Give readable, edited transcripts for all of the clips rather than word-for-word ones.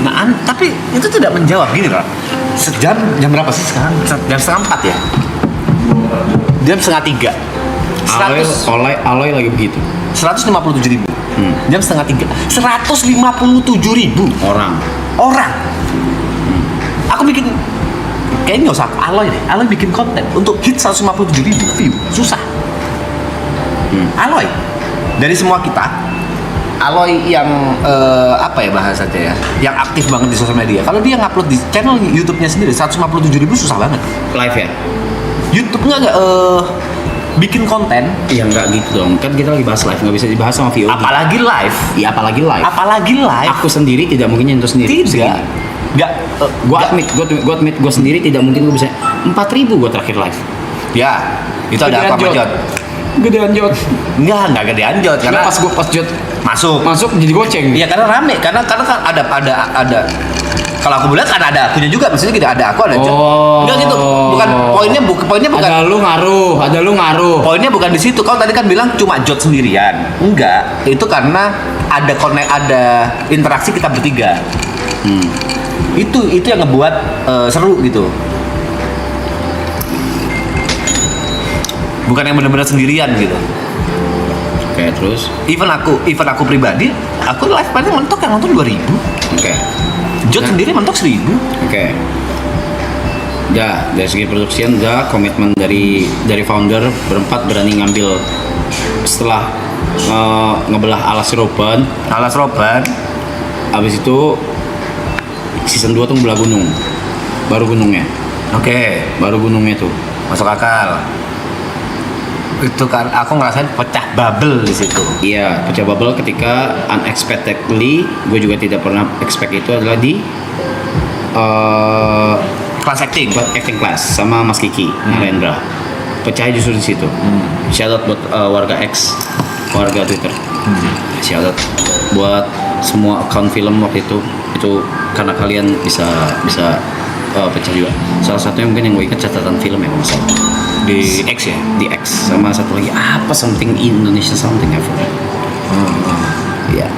Nah, tapi itu tidak menjawab gini loh. Jam berapa sih sekarang? Jam setengah 4 ya? Jam setengah 3. Aloy lagi begitu. 157.000. Jam setengah 3. 157.000 orang. Aku bikin kayaknya nggak usah Aloy deh. Aloy bikin konten untuk hit 157.000 view susah. Aloy dari semua kita, Aloy yang apa ya bahasanya ya, yang aktif banget di sosial media. Kalau dia ngupload di channel YouTube-nya sendiri 157.000 susah banget. Live ya? YouTube-nya nggak bikin konten. Iya nggak gitu dong. Kan kita lagi bahas live, nggak bisa dibahas sama VOD. Apalagi live. Iya apalagi live. Aku sendiri tidak mungkin nyentuh sendiri. Tidak. Nggak. Gue admit gue sendiri tidak mungkin gue bisa 4.000 gue terakhir live. Ya. Itu ada aku sama Jod. Gedean Jod. Enggak gedean Jod karena pas Jod masuk jadi goceng. Iya karena rame karena kan ada kalau aku bilang kan ada akunya juga, maksudnya tidak ada aku ada Jod. Enggak gitu. Poinnya bukan ada lu ngaruh. Poinnya bukan di situ. Kau tadi kan bilang cuma Jod sendirian. Enggak, itu karena ada interaksi kita bertiga. Itu yang ngebuat seru gitu. Bukan yang benar-benar sendirian gitu. Oke, terus Even aku pribadi, aku live paling mentok yang nonton 2.000. Oke. Jod sendiri mentok 1.000. Oke. Dari segi produksian, komitmen dari founder berempat berani ngambil setelah ngebelah alas roban. Abis itu season 2 tuh ngebelah gunung. Baru gunungnya. Oke. Baru gunungnya tuh Masuk akal. Itu kan aku ngerasain pecah bubble di situ. Iya, pecah bubble ketika unexpectedly, gue juga tidak pernah expect itu adalah di Kelas acting class sama Mas Kiki, Narendra. Pecah justru di situ. Shout out buat warga Twitter. Shout out buat semua account film waktu itu karena kalian bisa pecah juga. Salah satunya mungkin yang gue ingat catatan film ya misalnya di X ya, di X sama satu lagi apa something Indonesia something ever. Ya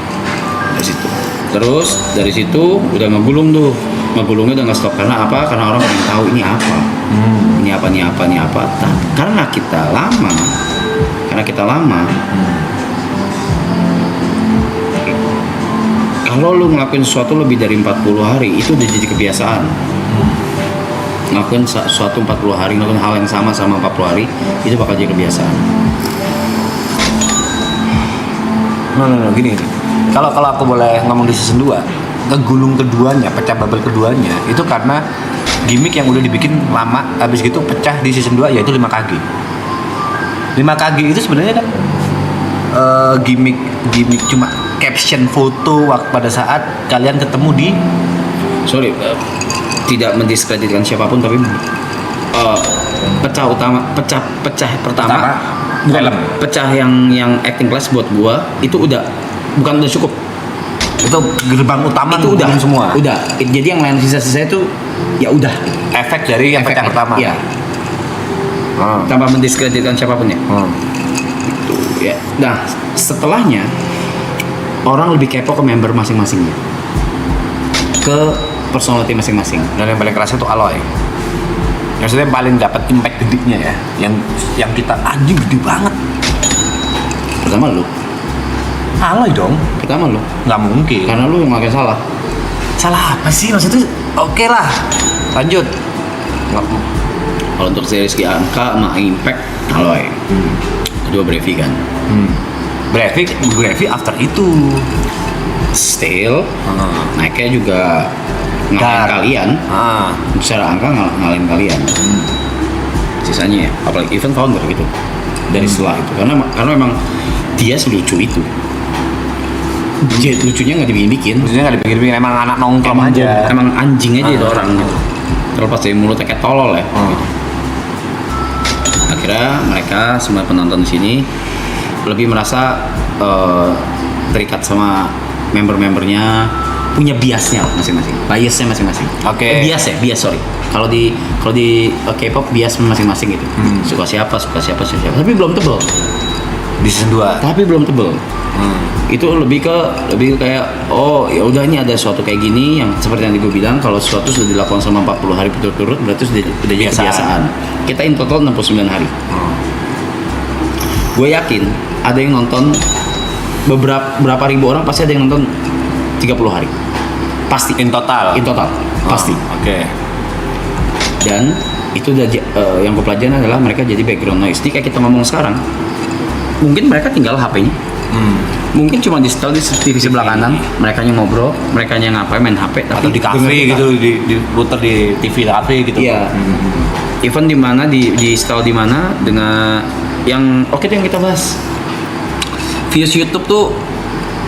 dari situ udah ngegulungnya udah nggak stop karena apa? Karena orang pengen tahu ini apa. Ini apa. Karena kita lama. Kalau lu ngelakuin sesuatu lebih dari 40 hari itu udah jadi kebiasaan. Ngelakuin sesuatu 40 hari, ngelakuin hal yang sama 40 hari itu bakal jadi kebiasaan. No, gini. Kalau aku boleh ngomong di season 2, kegulung keduanya, pecah bubble keduanya itu karena gimmick yang udah dibikin lama, habis gitu pecah di season 2 yaitu 5 kg. 5 kg itu sebenarnya kan gimmick cuma caption foto pada saat kalian ketemu di tidak mendiskreditkan siapapun tapi pecah pertama film pecah yang acting class buat gua itu udah cukup, itu gerbang utama itu udah semua jadi yang lain sisa itu ya udah efek dari yang pecah pertama ya tanpa mendiskreditkan siapapun ya itu ya. Nah setelahnya orang lebih kepo ke member masing-masingnya, ke personality masing-masing, dan yang paling kerasa itu Aloy. Maksudnya yang paling dapat impact gedenya ya, yang kita anjing gede banget. Pertama lu. Aloy dong. Pertama lu. Nggak mungkin. Karena lu yang ngelakuin salah. Salah apa sih maksudnya? Oke lah. Lanjut. Kalau untuk dari segi angka sama impact, Aloy. Kedua Brevi kan. Brevi after itu. Still naiknya juga ngalahin kalian. Secara angka ngalahin kalian. Sisanya ya, apalagi event founder gitu. Dari setelah itu karena memang dia selucu itu. Lucunya nggak dibikin. Emang anak nongkrong aja. Emang anjing aja itu orang gitu. Terlepas dari mulutnya kayak tolol ya. Gitu. Akhirnya mereka semua penonton di sini lebih merasa terikat sama member-membernya, punya biasnya masing-masing, biasnya masing-masing. Oke. Bias sorry. Kalau di K-pop bias masing-masing gitu. Suka siapa. Tapi belum tebel. di season 2. tapi belum tebel. Itu lebih ke kayak oh ya udah ini ada sesuatu kayak gini yang seperti yang gue bilang, kalau sesuatu sudah dilakukan selama 40 hari berturut-turut berarti sudah jadi kebiasaan. Kita in total 69 hari. Gue yakin ada yang nonton berapa ribu orang, pasti ada yang nonton 30 hari. Pasti In total. pasti. Oke. Dan itu udah yang gue pelajarin adalah mereka jadi background noise. Ini kayak kita ngomong sekarang. Mungkin mereka tinggal HP-nya. Mungkin cuma di setel di TV sebelah kanan, mereka yang ngobrol, mereka yang ngapain main HP, tapi Atau di kafe gitu, diputer di TV kafe gitu. Iya. Event di mana di setel di mana dengan yang oke itu yang kita bahas. Views YouTube tuh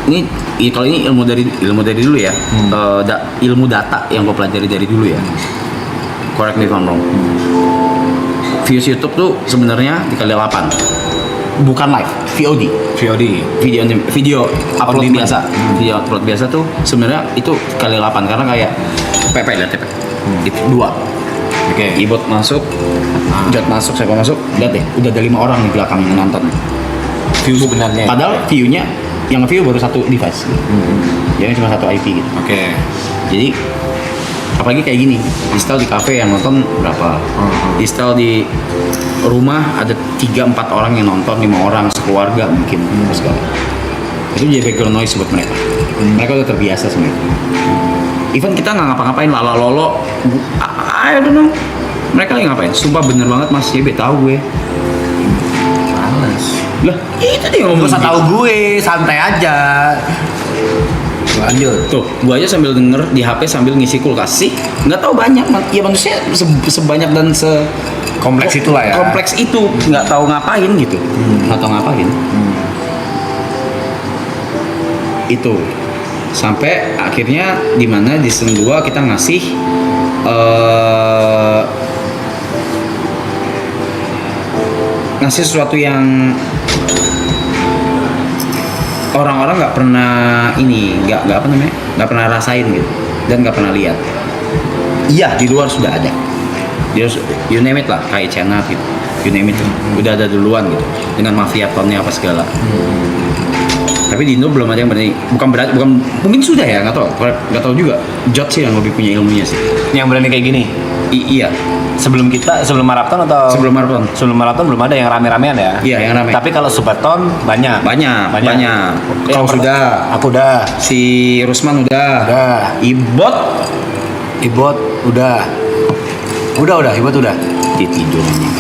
ini kalau ini ilmu dari dulu ya. Ilmu data yang gue pelajari dari dulu ya. Correct me if I'm wrong. Views YouTube tuh sebenarnya dikali 8. Bukan live, VOD. Video upload biasa. Video upload biasa tuh sebenarnya itu kali 8 karena kayak PP lihat PP. Itu 2. Oke. Keyboard masuk, Jot masuk, siapa masuk, lihat deh, udah ada 5 orang di belakang yang nonton. View sebenarnya. Padahal view-nya yang view baru satu device. Jadi cuma satu IP gitu. Oke. Jadi apalagi kayak gini, install di cafe yang nonton berapa? Install di rumah ada 3-4 orang yang nonton, 5 orang sekeluarga mungkin segala. Itu jadi background noise buat mereka. Mereka udah terbiasa sebenarnya. Even kita nggak ngapa-ngapain, lolo, I don't know. Mereka lagi ngapain? Sumpah bener banget Mas JB, tahu gue. Males. Lah, itu dia ngomong. Gak usah tahu gue, santai aja. Lanjut. Tuh, gua aja sambil denger di HP sambil ngisi kulkas sih. Nggak tahu banyak, ya manusia sebanyak dan Kompleks itulah ya. kompleks itu nggak tahu ngapain gitu. Nggak tahu ngapain. Itu sampai akhirnya di mana di season 2 kita ngasih ngasih sesuatu yang orang-orang nggak pernah nggak apa namanya, nggak pernah rasain gitu dan nggak pernah lihat. Iya, di luar sudah ada. Dia you name it lah, kayak China gitu, you name it udah ada duluan gitu dengan mafia tonnya apa segala. Tapi di Indo belum ada yang berani, bukan mungkin sudah ya, nggak tahu juga. Jot sih yang lebih punya ilmunya sih. Yang berani kayak gini. Iya. Sebelum maraton atau Sebelum maraton. Sebelum maraton belum ada yang rame-ramean ya. Iya, yang rame. Tapi kalau Subaton banyak. Banyak. Kau sudah. Aku udah. Si Rusman udah. Ibot udah. Udah, Ibot udah. Dia tidur nih.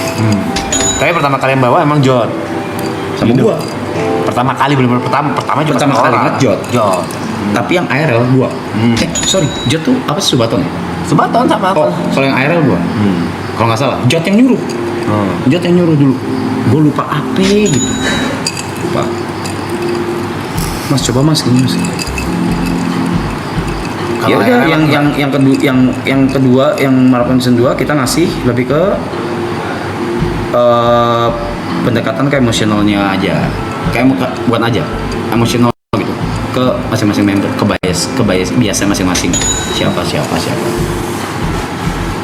Tapi pertama kali yang bawa emang Jot. Sama Gitu. gua. Pertama kali benar-benar pertama cuma Pertama sama kali orang. nge-Jot. Tapi yang IRL gua. Sorry, Jot tuh apa sih Subaton ya? Subaton sama Oh, aku. kalau yang IRL gua. Kalau nggak salah, Jot yang nyuruh. Jot yang nyuruh dulu. Gua lupa apa gitu. Lupa. Mas coba Mas gini Mas. Ya Kalau udah IRL yang kedua yang marathon season 2 kita ngasih lebih ke pendekatan ke emosionalnya aja. Kayak bukan aja, emosional gitu. Ke masing-masing member, ke biasa masing-masing. Siapa.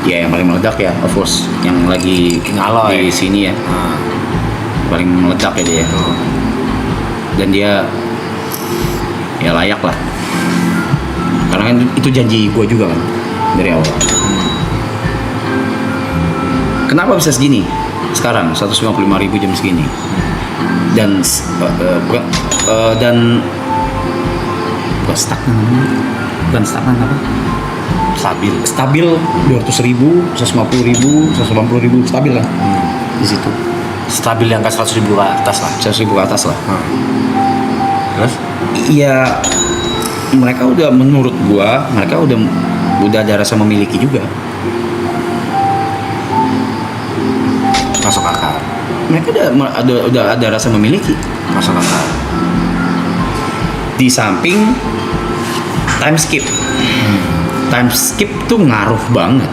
Ya yang paling meledak ya, of course, yang lagi Ngaloy. di sini ya. Paling meledak ya dia. Dan dia ya layak lah. Karena kan itu janji gue juga kan dari awal. Kenapa bisa segini? Sekarang 155.000 jam segini. Dan bukan stagnan apa? Stabil 200.000, 150.000, 180.000 stabil kan? Di situ. Stabil yang ke 100.000 ke atas lah. 100.000 ke atas lah. Terus? Iya, mereka udah menurut gua, mereka udah ada rasa memiliki juga. Masuk akal. Mereka udah ada rasa memiliki. Masuk akal. Di samping time skip. Time skip tuh ngaruh banget.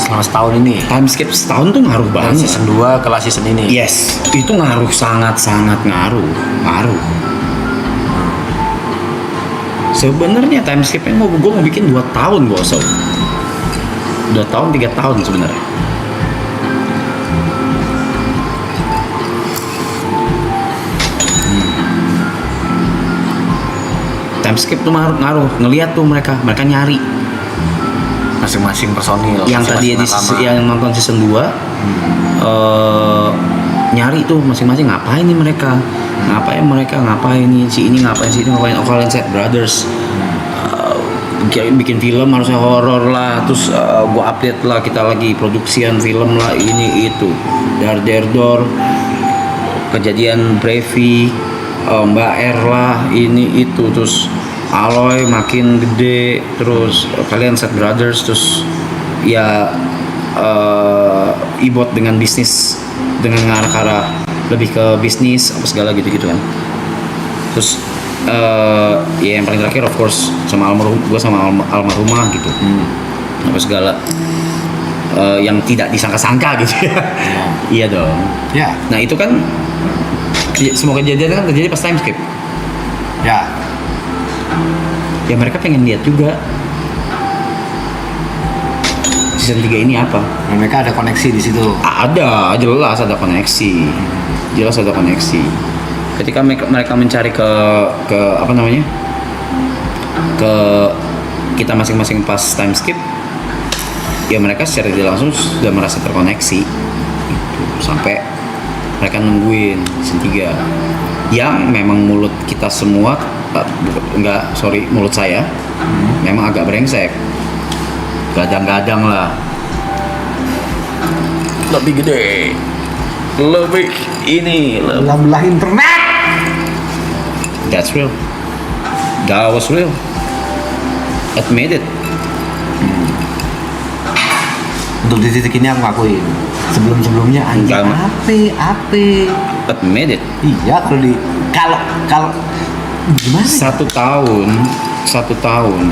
Selama setahun ini. Time skip setahun tuh ngaruh Dari banget. season 2 ke last season ini. Yes, itu ngaruh sangat ngaruh. Sebenarnya time skipnya gue mau bikin 2 tahun gue usah. 2 tahun 3 tahun sebenarnya. Time skip tuh ngaruh, ngelihat tuh mereka nyari Masing-masing personil. yang tadi yang nonton season 2 nyari tuh masing-masing ngapain nih mereka, ngapain nih si ini ngapain, oh kalian Set Brothers bikin film harusnya horor lah, terus gua update lah, kita lagi produksian film lah, ini itu Darderdor, kejadian Brevi, Mbak R lah, ini itu, terus Aloy makin gede, terus kalian Set Brothers, terus ya Ibot dengan bisnis, dengan ngarah ke arah lebih ke bisnis apa segala gitu kan. Terus ya yang paling terakhir of course sama gue sama almarhumah gitu, apa segala yang tidak disangka-sangka gitu ya. Iya dong. Ya. Nah itu kan semua kejadian kan terjadi pas time skip. Ya. Ya mereka pengen lihat juga season 3 ini apa. Dan mereka ada koneksi di situ. Ada, jelas ada koneksi. Ketika mereka mencari ke apa namanya? Ke kita masing-masing pas time skip, ya mereka secara tidak langsung sudah merasa terkoneksi gitu. Sampai mereka nungguin season 3 yang memang mulut kita semua mulut saya memang agak brengsek, gadang-gadang lah, lebih gede, lebih ini, Belah internet. that's real, that was real, admit it. Untuk di titik ini aku ngakuin. Sebelum-sebelumnya anjing Enggak, ape. Admit it. Iya, kalau gimana? Satu tahun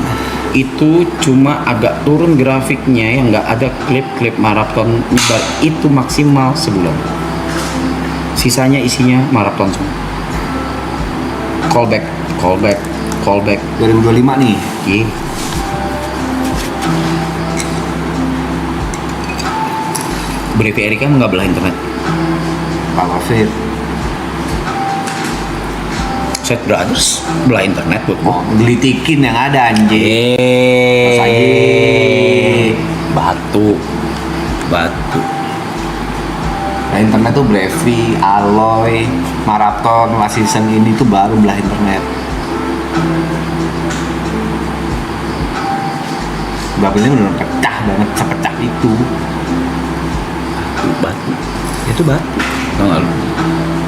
itu cuma agak turun grafiknya, yang nggak ada klip-klip maraton nyebar itu maksimal sebulan. Sisanya isinya maraton semua. Callback. 2025 nih. Iya. Brevi Erika nggak belah internet. Pak Wafir. Set Brothers belah internet buat Oh, gelitikin yang ada anjing. Pas aja. Batu. Nah, internet tuh Brevi, Aloy, Marathon, last season ini tuh baru belah internet. Babelnya benar pecah banget, sepecah itu. Batu. Itu batu. Tau gak lu?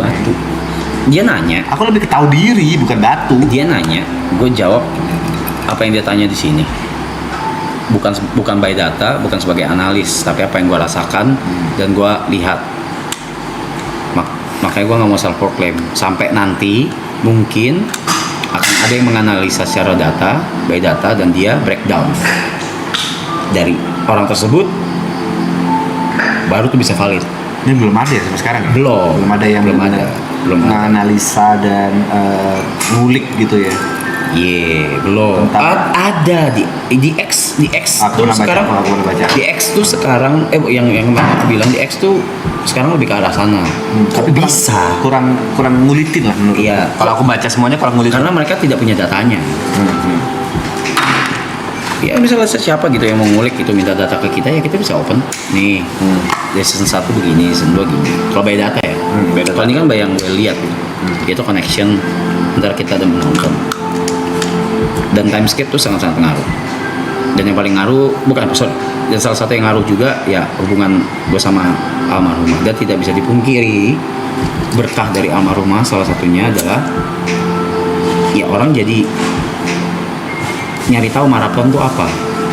Batu. Dia nanya, Aku lebih ketahui diri, bukan batu. dia nanya, gue jawab apa yang dia tanya di sini. Bukan by data, bukan sebagai analis, tapi apa yang gue rasakan dan gue lihat. Makanya gue nggak mau self proclaim. Sampai nanti mungkin akan ada yang menganalisa secara data, by data, dan dia breakdown dari orang tersebut, baru tuh bisa valid. Ini belum ada ya sampai sekarang ya? Belum ada yang belum ada menganalisa dan ngulik gitu ya. Belum. Ada di X Aku tuh sekarang. aku pernah baca. Di X tuh sekarang yang kemarin aku bilang di X tuh sekarang lebih ke arah sana. Tapi bisa. kurang ngulitin lah menurut. Iya. Kalau aku baca semuanya kurang ngulitin. Karena mereka tidak punya datanya. Ya misalnya siapa gitu yang mau ngulik itu minta data ke kita, ya kita bisa open. Nih, dari season 1 begini, season 2 gini. Kalau by data ya. Kalau ini kan by yang gue lihat gitu. Itu connection antara kita dan penonton. Dan time skip tuh sangat-sangat ngaruh. Dan yang paling ngaruh, dan salah satu yang ngaruh juga ya hubungan gue sama almarhumah. Dan tidak bisa dipungkiri, berkah dari almarhumah salah satunya adalah ya orang jadi nyari tahu maraton tuh apa,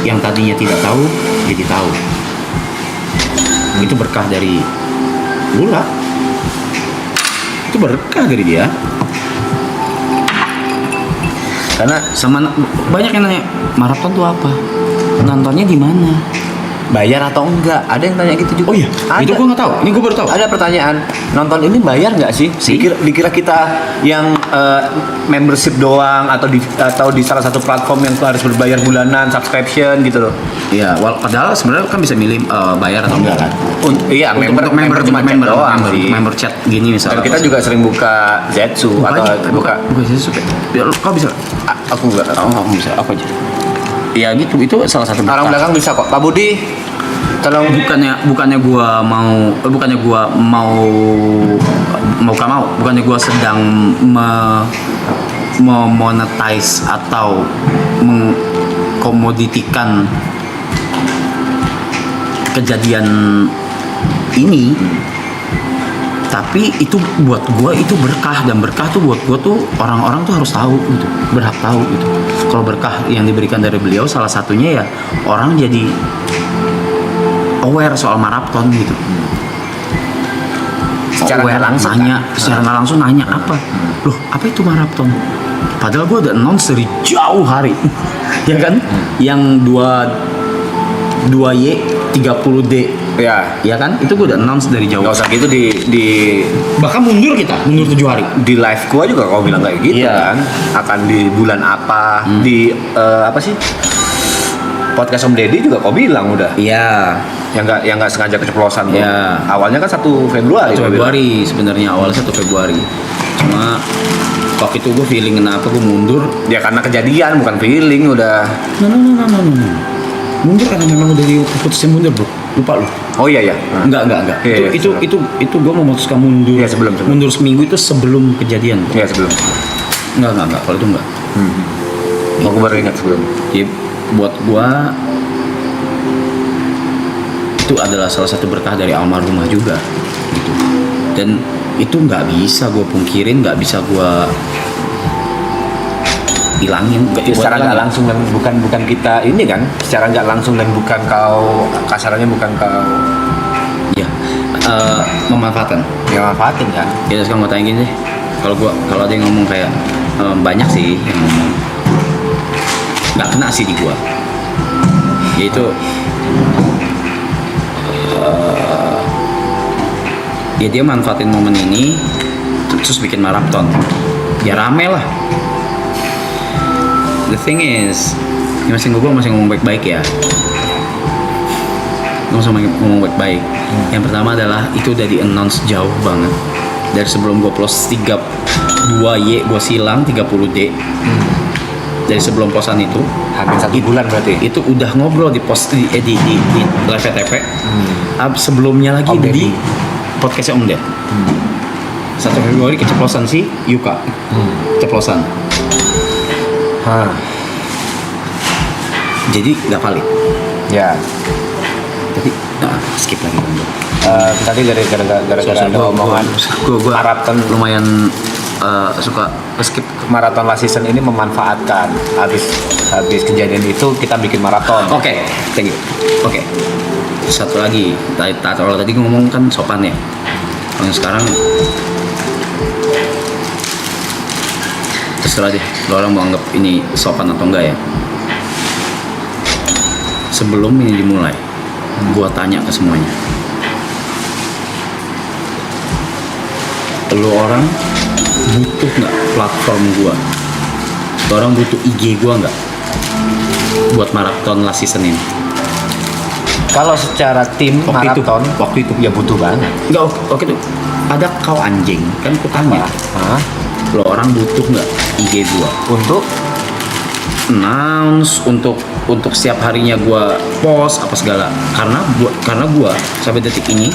yang tadinya tidak tahu jadi tahu. Itu berkah dari Lula, itu berkah dari dia. Karena banyak yang nanya maraton tuh apa, nontonnya di mana, bayar atau enggak. Ada yang tanya gitu juga. Oh iya, Ada. itu gue nggak tahu. Ini gue baru tahu. Ada pertanyaan, nonton ini bayar nggak sih? Dikira kita yang membership doang atau di salah satu platform yang tuh harus berbayar bulanan subscription gitu loh. Iya, padahal sebenarnya kan bisa milih bayar atau enggak kan. Iya, Untuk member cuma chat doang sih. member chat gini misalnya. Dan kita juga sering buka Zetsu atau buka. buka sih suka. Ya, kau bisa? Aku enggak. Oh, bisa. Apa aja? Ya gitu, itu salah satu Orang berkah. belakang bisa kok. Pak Budi, tolong. bukannya gua bukannya gua sedang memonetize atau mengkomoditikan kejadian ini, tapi itu buat gua itu berkah, dan berkah tuh buat gua tuh orang-orang tuh harus tahu gitu, berhak tahu gitu. Kalau berkah yang diberikan dari beliau salah satunya ya orang jadi aware soal maraton gitu. Secara nggak langsung nanya, secara nggak langsung nanya apa? Loh, apa itu maraton? Padahal gue udah announce dari jauh hari, ya kan? Yang 2Y 30D, ya kan? Itu gue udah announce dari jauh. Nggak usah gitu di Bahkan mundur 7 hari. di live gua juga kau bilang kayak gitu Iya. kan. Akan di bulan apa? Di apa sih? Podcast Om Deddy juga kau bilang udah. Iya. Yang nggak sengaja keceplosan tuh. Iya. Awalnya kan 1 Februari. 1 kau bilang. Februari sebenarnya, awalnya 1 Februari. Cuma waktu itu gue feeling kenapa gue mundur. Ya karena kejadian bukan feeling udah. No. Mundur karena memang udah diputusin mundur, bro. Lupa lu. Oh iya ya. Enggak. Iya, Itu gue memutuskan mundur. Iya, sebelum. Mundur seminggu itu sebelum kejadian. Iya sebelum. Enggak. Kalau itu enggak. Aku baru ingat sebelum. Ya, buat gua itu adalah salah satu berkah dari almarhumah juga gitu. Dan itu nggak bisa gue pungkirin, nggak bisa gue hilangin. Secara nggak langsung dan bukan kita ini kan. Secara nggak langsung dan bukan kau kasarannya bukan kau Ya, memanfaatkan. yang manfaatin kan. Ya sekarang gue tanya gini deh, kalau ada yang ngomong kayak banyak sih yang ngomong nggak kena sih di gua, yaitu ya dia manfaatin momen ini terus bikin maraton, ya rame lah. The thing is, ini gua masih ngomong baik-baik ya. Gua masih ngomong baik-baik. Yang pertama adalah itu udah di announce jauh banget. Dari sebelum gua post 2Y gua silang 30D. Dari sebelum posan itu Hampir 1 bulan berarti. itu udah ngobrol di post di live TP. Sebelumnya lagi Om di Deddy. podcastnya Om Ded. 1 Februari keceplosan si Yuka. Keceplosan. Jadi nggak valid. Ya. Tapi skip lagi Om Ded. Tadi gara-gara ada omongan Gue maraton lumayan suka skip. maraton last season ini memanfaatkan habis kejadian itu kita bikin maraton. Oke, thank you. Oke. Satu lagi, kalau tadi ngomong kan sopan ya. Kalau yang sekarang terserah deh, lo orang mau anggap ini sopan atau enggak ya. Sebelum ini dimulai, gua tanya ke semuanya. Lo orang butuh nggak platform gua? Lo orang butuh IG gua nggak? Buat maraton last season ini? Kalau secara tim maraton waktu itu ya butuh banget. Enggak, oke tuh. Ada kau anjing, kan ku tanya. Lo orang butuh nggak IG gua? Untuk Announce untuk setiap harinya gua post apa segala. Karena gua sampai detik ini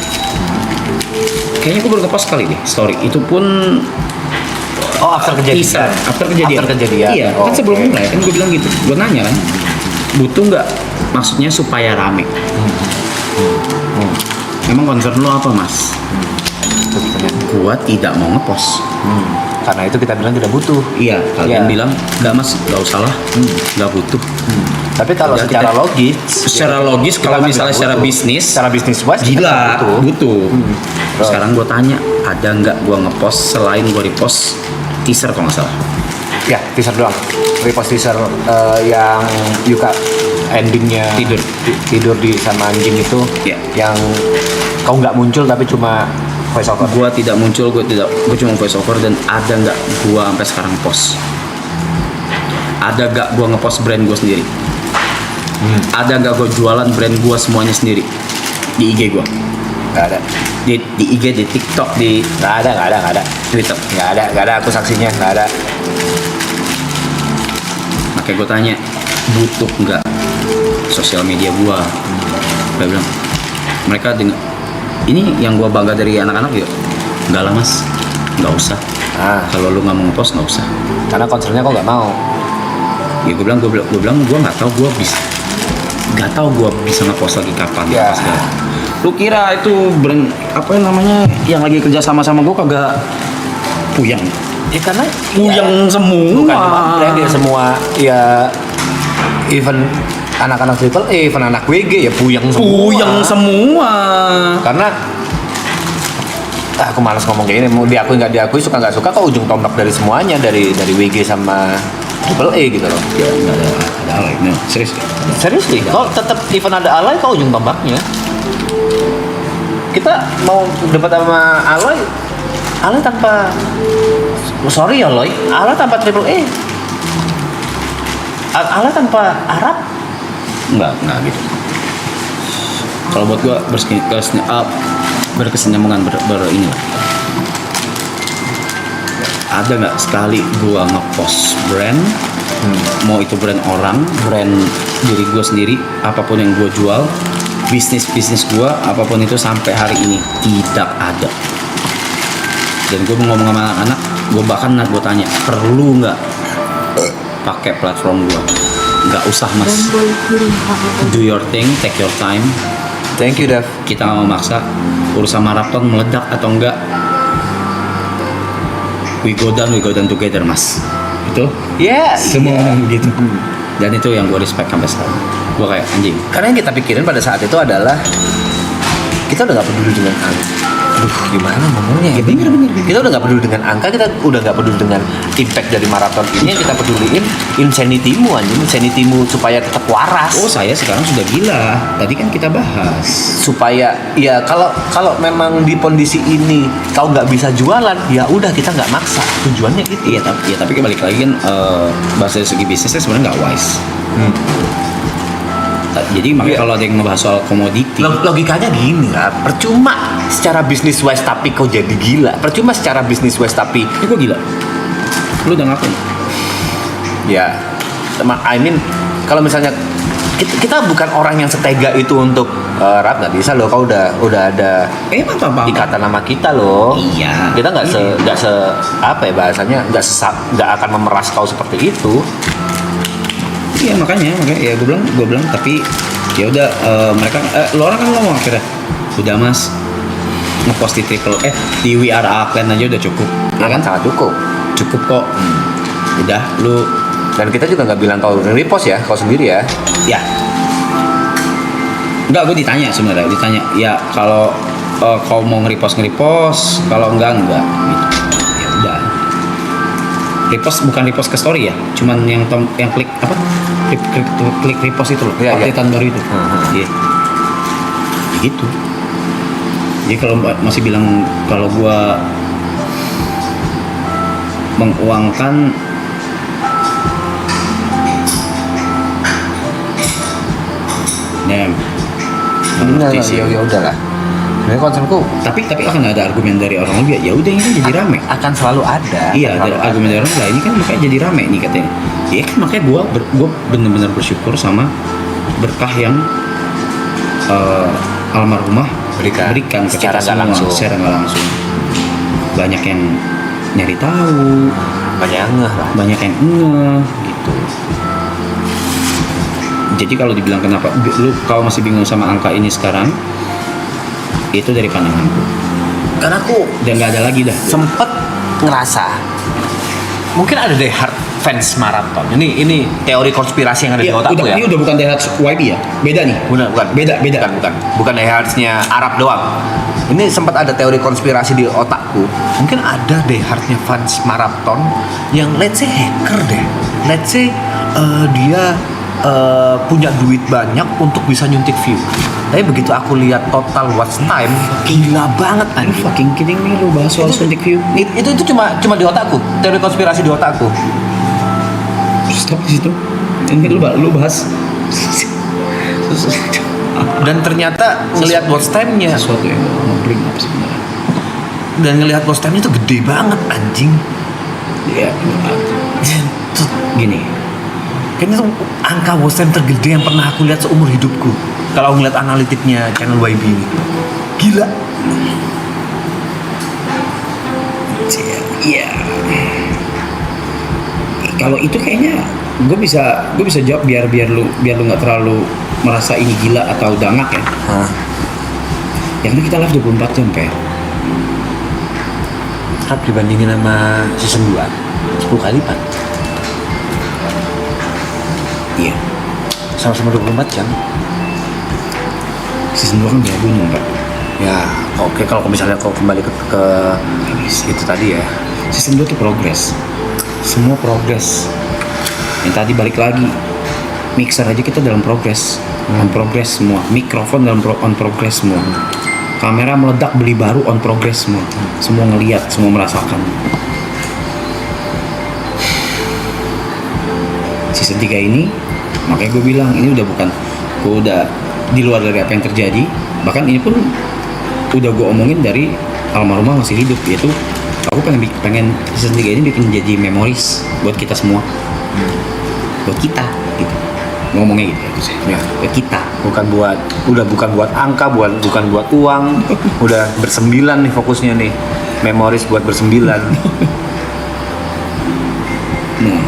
kayaknya gua baru ngepost kali deh story. Itu pun after kejadian. After kejadian. Iya, kan sebelum mulai kan gua bilang gitu. Gua nanya kan, butuh nggak? Maksudnya supaya rame. Memang concern lo apa, Mas? Gua tidak mau ngepost. Karena itu kita bilang tidak butuh. Iya, kalian Iya. bilang enggak Mas, enggak usah lah, enggak butuh. Tapi kalau Udah, secara kita- logis, Secara logis kita kalau kan misalnya bilang secara butuh. bisnis, secara bisnis wise kita gila, butuh. butuh. Sekarang gue tanya, ada nggak gue ngepost selain gue repost teaser kalau nggak salah? Ya, teaser doang. Repost teaser yang Yuka endingnya tidur di sama anjing itu, Iya. yang kau nggak muncul tapi cuma voice over. Gua tidak muncul, gue cuma voice over. Dan ada nggak gua sampai sekarang post? Ada nggak gua ngepost brand gua sendiri? Ada nggak gua jualan brand gua semuanya sendiri di IG gua? Nggak ada, Di IG, di TikTok, di nggak ada. Twitter. Nggak ada. Aku saksinya nggak ada. Makanya gue tanya, butuh nggak sosial media gua? Gue bilang, mereka dengan ini yang gua bangga dari anak-anak ya. Nggak lah mas, nggak usah. Kalau lu nggak mau ngepost nggak usah. Karena concernnya kau nggak mau. Ya gue bilang gue nggak tahu gue bisa ngepost lagi kapan. Ya. Segala. Lu kira itu brand apa namanya yang lagi kerja sama gue kagak puyeng? Ya karena Puyeng semua. bukan cuma brand ya, semua ya, even anak-anak triple A, even anak WG ya puyeng semua. Puyeng semua. Karena aku malas ngomong kayak gini, mau diakui nggak diakui, suka nggak suka, kok ujung tombak dari semuanya, dari WG sama triple A gitu loh. Ya nggak ada alay. No, serius. Serius nih, kalau tetap even ada alay, kok ujung tombaknya. Kita mau debat sama alay tanpa, sorry ya Loy, alay tanpa triple A, alay tanpa Arab. Nggak gitu. Kalau buat gua berkesinambungan inilah. Ada nggak sekali gua ngepost brand, mau itu brand orang, brand diri gua sendiri, apapun yang gua jual, bisnis gua, apapun itu sampai hari ini tidak ada. Dan gua mau ngomong sama anak-anak, gua bahkan gua tanya, perlu nggak pakai platform gua? Nggak usah mas. Do your thing, take your time. Thank you, Dev. Kita nggak mau maksa. Urusan maraton meledak atau enggak, we go down together mas. Itu semua orang begitu. Dan itu yang gue respect sampai sekarang. Gue kayak anjing. Karena yang kita pikirin pada saat itu adalah kita udah nggak peduli dengan angka. Aduh, gimana ngomongnya? Ya, bener. Kita udah nggak peduli dengan angka, kita udah nggak peduli dengan impact dari maraton ini. Yang kita peduliin insanity-mu, anjing, insanity-mu supaya tetap waras. Oh saya sekarang sudah gila. Tadi kan kita bahas. Supaya ya kalau memang di kondisi ini kau nggak bisa jualan, ya udah kita nggak maksa. Tujuannya gitu. Iya tapi balik lagi kan bahasa dari segi bisnisnya sebenarnya nggak wise. Jadi makanya kalau ada yang ngebahas soal komoditi, Logikanya gini lah, percuma secara bisnis wise tapi kau jadi gila, percuma secara bisnis wise tapi ini gue gila. Lu udah ngakuin? ya, I mean kalau misalnya kita bukan orang yang setega itu untuk Rap, nggak bisa loh, kau udah ada Apa? ikatan nama kita loh. Iya. Kita nggak se apa ya bahasanya, nggak akan memeras kau seperti itu. Iya makanya ya gue bilang tapi ya udah mereka lo orang kan ngomong akhirnya udah mas ngepost di di We Are Auckland aja udah cukup ya kan, Sangat cukup kok. Udah lu, dan kita juga nggak bilang kau repost ya, kau sendiri ya. ya enggak, gue ditanya ya kalau kau mau nge-repost, kalau enggak gitu. Ya udah, repost bukan repost ke story ya, cuman yang klik apa, klik repost itu loh, Iya. updatean baru itu. Iya. Gitu. Jadi kalau masih bilang kalau gua menguangkan, Benar, ya udahlah. Ini concernku tapi akan ada argumen dari orang lebih, ya udah ini jadi rame. akan selalu ada. Iya, Selalu ada argumen dari orang lah, ini kan makanya jadi rame nih katanya. Iya kan, makanya gue bener-bener bersyukur sama berkah yang almarhumah berikan ke secara kita nggak semua, langsung. secara nggak langsung. Banyak yang nyari tahu, banyak yang ngeh lah. banyak yang ngeh gitu. Jadi kalau dibilang kenapa kau masih bingung sama angka ini sekarang, itu dari pandanganku. Karena aku Dan nggak ada lagi dah. sempet ngerasa mungkin ada deh hard fans maraton. Ini teori konspirasi yang ada di otakku ya. Ini udah bukan DH YB ya? Beda nih. Bukan. Beda. Bukan diehardsnya Arab doang. Ini sempat ada teori konspirasi di otakku. Mungkin ada diehardsnya fans maraton yang let's say hacker deh. Let's say dia punya duit banyak untuk bisa nyuntik view. Tapi begitu aku lihat total watch time, gila banget Are you anjing. fucking kidding me? Lu bahas soal suntik view? Itu cuma di otakku, teori konspirasi di otakku. Stop di situ. Ini lu bahas Dan ternyata ngelihat watch time-nya sesuatu yang ngebling apa sebenarnya? dan ngelihat watch time-nya itu gede banget anjing. Ya, gini. Kayaknya tuh angka watch time tergede yang pernah aku lihat seumur hidupku. Kalau ngeliat analitiknya channel YB ini, gila. Iya. Kalau itu kayaknya gue bisa jawab biar lu nggak terlalu merasa ini gila atau dangak ya. Ya kan kita live 24 jam Pe. Harap dibandingin sama season 2 10 kali lipat. Iya. Sama-sama 24 jam. Season 2 kan gabung Pak. Ya, oke kalau misalnya kau kembali ke itu tadi ya. Season 2 tuh progress. Semua progress. Yang tadi balik lagi. Mixer aja kita dalam progress. On progress semua. Mikrofon dalam on progress semua. Kamera meledak beli baru on progress semua. Semua ngelihat, semua merasakan. Season 3 ini makanya gue bilang ini udah di luar dari apa yang terjadi. Bahkan ini pun udah gue omongin dari almarhumah masih hidup, yaitu aku pengen season 3 ini bikin jadi memories buat kita semua. Buat kita gitu. Ngomongnya gitu ya. Buat kita. Bukan buat angka, bukan buat uang. Udah bersembilan nih fokusnya nih. Memories buat bersembilan. Nah,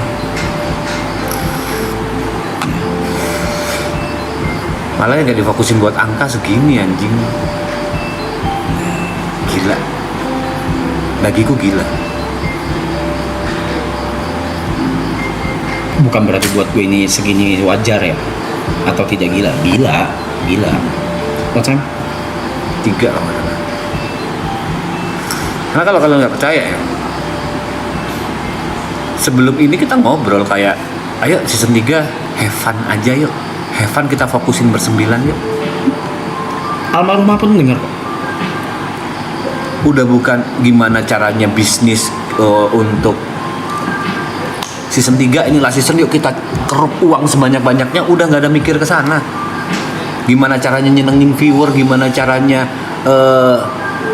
Malah yang gak difokusin buat angka segini anjing. Gila. Bagiku gila. bukan berarti buat gue ini segini wajar ya atau tidak gila. What time? 3 kalau nggak salah. Karena kalau kalian nggak percaya ya, sebelum ini kita ngobrol kayak, ayo season 3 have fun aja yuk, have fun kita fokusin bersembilan yuk. Almarhumah pun dengar kok. Udah bukan gimana caranya bisnis untuk season 3 inilah season yuk kita kerup uang sebanyak-banyaknya, udah nggak ada mikir ke sana. Gimana caranya nyenengin viewer, gimana caranya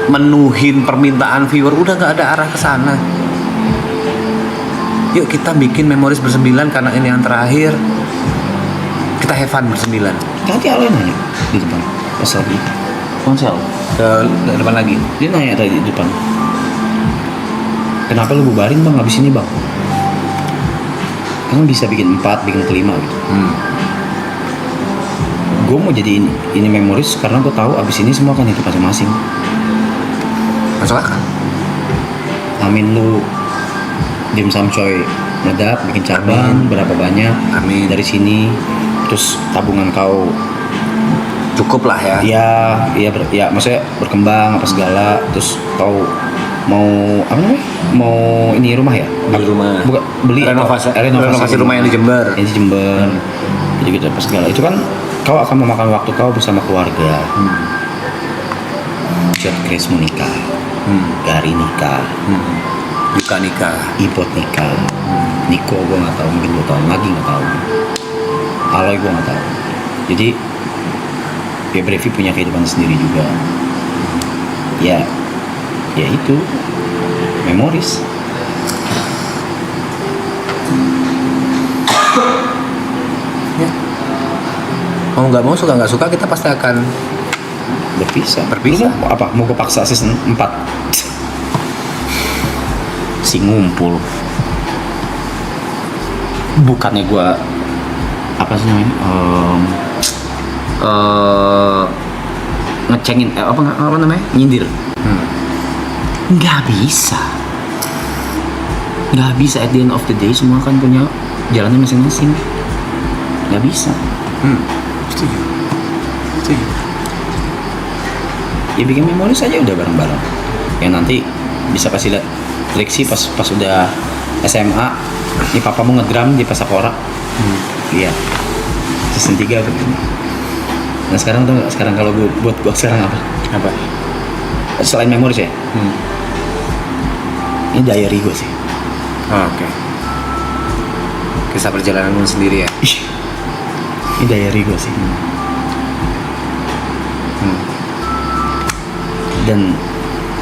menuhin permintaan viewer, udah nggak ada arah ke sana. Yuk kita bikin memories bersembilan karena ini yang terakhir. Kita have fun bersembilan. Tadi Alay nanya di depan pas lagi Ponsel ke depan lagi. dia nanya tadi di depan, kenapa lu bubarin bang abis ini bang? Kan bisa bikin 4, bikin kelima gitu. Gue mau jadi ini memories karena gue tahu abis ini semua kan hidup masing-masing. Masuk akal. Amin lu dimsum coy meledak bikin cabang berapa banyak. Amin. Dari sini terus tabungan kau Cukup lah ya. ya maksudnya berkembang apa segala, terus kau mau apa namanya, mau ini rumah ya, Beli rumah. bukan beli renovasi rumah yang di Jember. yang di Jember gitu apa segala itu kan kau akan memakan waktu kau bersama keluarga. Jet Grace mau nikah, Gary nikah, Yuka nikah. Ipot nikah, Niko gue nggak tahu, mungkin 2 tahun lagi nggak tahu, Aloy gue nggak tahu. Jadi ya Brevi punya kehidupan sendiri juga. Ya itu memories. Ya. Mau nggak mau, suka nggak suka, kita pasti akan Berpisah. Berpisah. Lu mau apa? Mau gue paksa season 4? Si ngumpul. Bukannya gue apa sih namanya? Ngecengin apa namanya? Nyindir. Nggak bisa. At the end of the day semua kan punya jalannya masing-masing. Nggak bisa. setuju. Ya bikin memori saja udah bareng-bareng. Yang nanti bisa kasih lihat Trixie pas udah SMA, ini papamu ngedrum di Pasapora. Iya. season 3 begini. Nah sekarang tuh sekarang kalau buat gue sekarang apa? Selain memori ya, ini diary gue sih. Oke. Kisah perjalananmu sendiri ya. Ini diary gue sih. Dan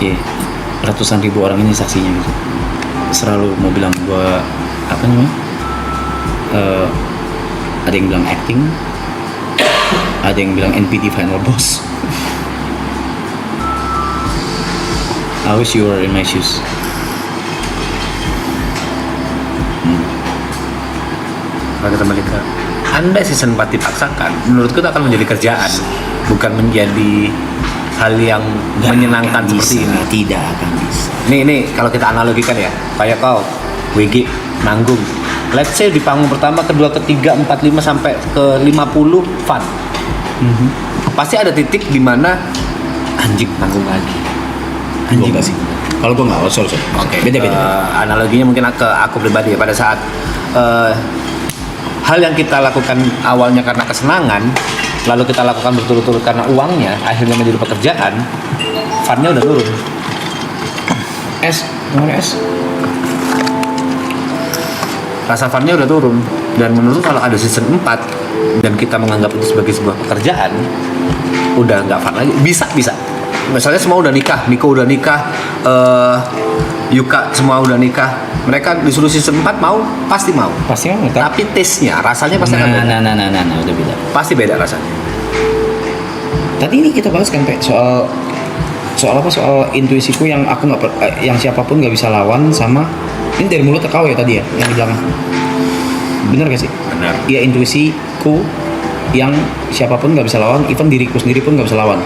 ya ratusan ribu orang ini saksinya gitu. Selalu mau bilang gue apa namanya? Ada yang bilang acting, ada yang bilang NPT final boss. I wish you were in my shoes. Kalau kita balik ke Anda season 4 dipaksakan, menurutku itu akan menjadi kerjaan, bukan menjadi hal yang menyenangkan seperti ini. Tidak akan bisa. Nih kalau kita analogikan ya, kayak kau WG nanggung. Let's say di panggung pertama, kedua, ketiga, 4, 5 sampai ke 50 fun. Pasti ada titik di mana anjing nanggung lagi. Anjing gak sih? Kalau gue nggak, sorry. Oke. Beda. Analoginya mungkin ke aku pribadi ya, pada saat hal yang kita lakukan awalnya karena kesenangan, lalu kita lakukan berturut-turut karena uangnya, akhirnya menjadi pekerjaan, fun-nya udah turun. Nomor S. Rasa fun-nya udah turun. Dan menurut kalau ada season 4 dan kita menganggap itu sebagai sebuah pekerjaan, udah nggak fun lagi. Bisa. Misalnya semua udah nikah, Miko udah nikah, Yuka semua udah nikah. Mereka disuruh season 4 mau, pasti mau. Pasti mau. Tapi taste-nya, rasanya pasti akan beda. Nah, udah beda. Pasti beda rasanya. Tadi ini kita bahas kan, Pak, soal apa? Soal intuisiku yang aku yang siapapun nggak bisa lawan sama ini dari mulut ke kau ya tadi ya, yang di belakang. Bener gak sih? Benar. Iya, intuisiku yang siapapun nggak bisa lawan, even diriku sendiri pun nggak bisa lawan.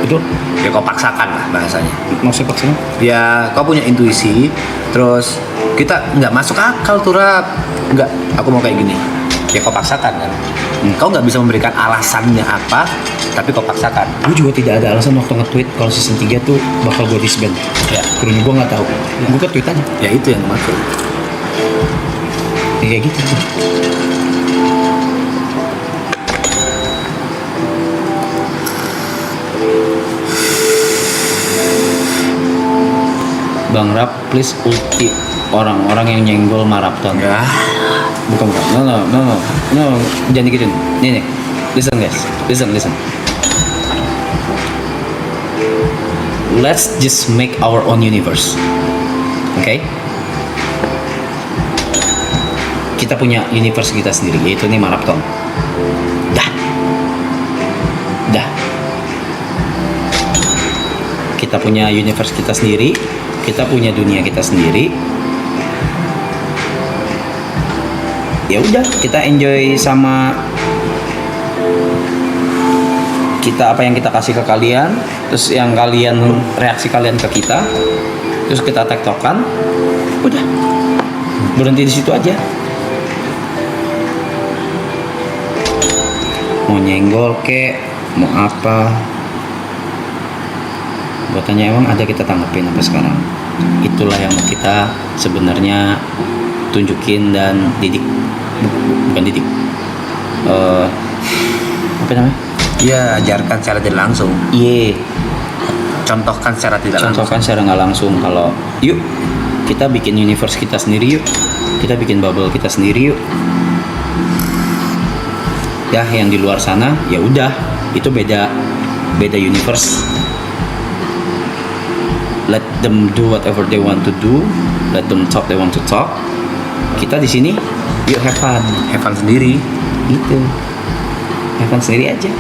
Betul? Ya kau paksakan lah bahasanya. Maksudnya paksa? Ya kau punya intuisi, terus kita nggak masuk akal tuh Rap. Nggak, aku mau kayak gini. Ya kau paksakan kan. Kau nggak bisa memberikan alasannya apa, tapi kau paksakan. Gue juga tidak ada alasan waktu nge-tweet kalau season 3 tuh bakal gue disband. Ya. Karena gue nggak tahu. Gue ke tweet aja. Ya itu yang maksud. Ya, kayak gitu. Bang Rap, please ulti orang-orang yang nyenggol Marapton. Ya. Bukan. No, jangan digituin. Nih. Listen guys, listen. Let's just make our own universe. Okay? Kita punya universe kita sendiri, yaitu nih Marapton. Dah. Kita punya universe kita sendiri, kita punya dunia kita sendiri. Ya udah, kita enjoy sama kita, apa yang kita kasih ke kalian, terus yang kalian, reaksi kalian ke kita, terus kita tektokan, udah berhenti di situ aja. Mau nyenggol kek, mau apa, gue tanya emang ada kita tanggepin sampai sekarang. Itulah yang mau kita sebenarnya tunjukin dan didik, bukan didik, apa namanya? Ya, ajarkan secara tidak langsung. Iya. Contohkan secara tidak langsung. Contohkan secara nggak langsung. Kalau yuk kita bikin universe kita sendiri, yuk kita bikin bubble kita sendiri, yuk. Ya yang di luar sana ya udah, itu beda universe. Let them do whatever they want to do, let them talk they want to talk. Kita di sini yuk have fun Have fun sendiri. gitu, have fun sendiri aja.